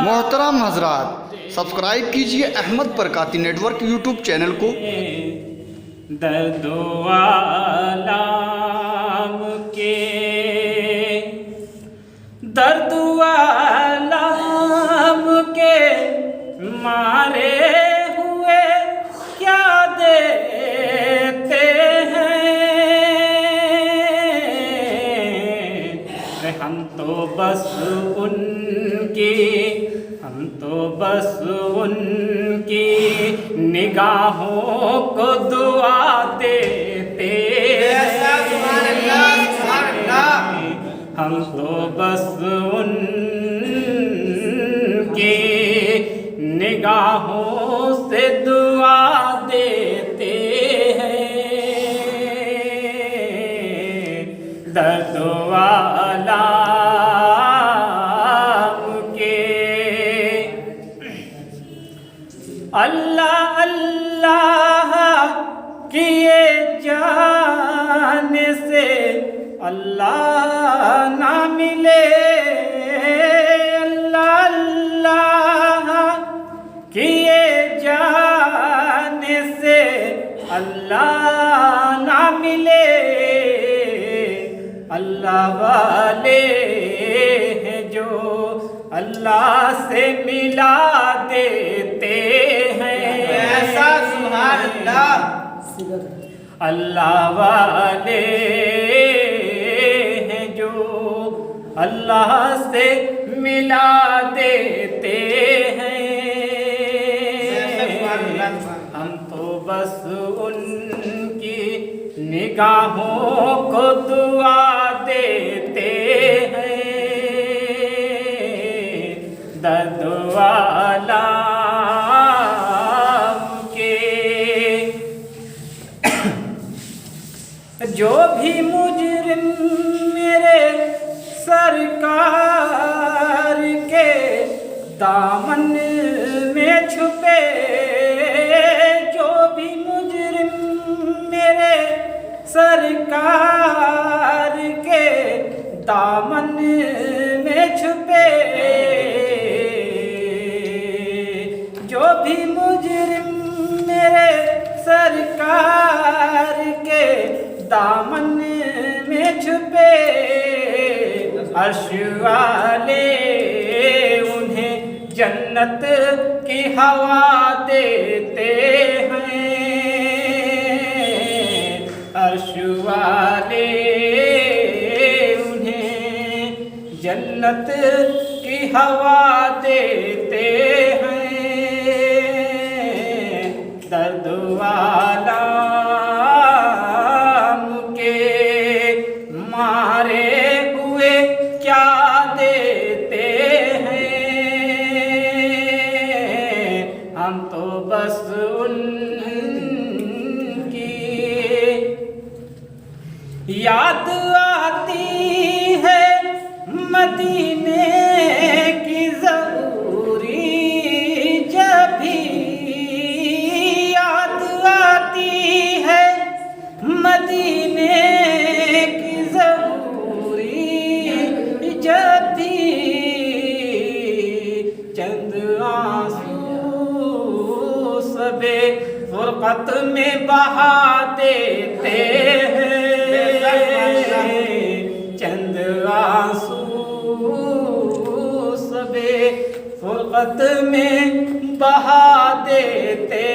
मोहतरम हजरात, सब्सक्राइब कीजिए Ahmed Barkati network YouTube channel को। दर्दो आलम के दर्दो आलम के मारे हुए क्या देते हैं। हम तो बस उनकी निगाहों को दुआ देते हैं। हम तो बस उनकी निगाहों से दुआ देते हैं। दर्द वाला अल्लाह अल्लाह किए जाने से अल्लाह ना मिले। अल्लाह अल्लाह किए जाने से अल्लाह ना मिले। अल्लाह वाले हैं जो अल्लाह से मिला देते हैं। ऐसा सुभान अल्लाह। अल्लाह वाले हैं जो अल्लाह से मिला देते हैं। हम तो बस उनकी निगाहों को दुआ देते हैं। दर्द वाला के जो भी मुजरिम मेरे सरकार के दामन में छुपे। जो भी मुजरिम मेरे सरकार के दामन में छुपे। जो भी मुजरिम मेरे सरकार के दामन में छुपे। अर्श वाले उन्हें जन्नत की हवा देते हैं। अर्श वाले उन्हें जन्नत की हवा देते हैं। दर्द वाला के मारे हुए क्या देते हैं। हम तो बस उनकी याद आती है मदीने की ज़रूरी जब भी याद आती है मदीने की ज़रूरी जब भी। चंद आंसू सबे फुरकत में बहा देते हैं। चंद आंसू सबे फुरकत में बहा देते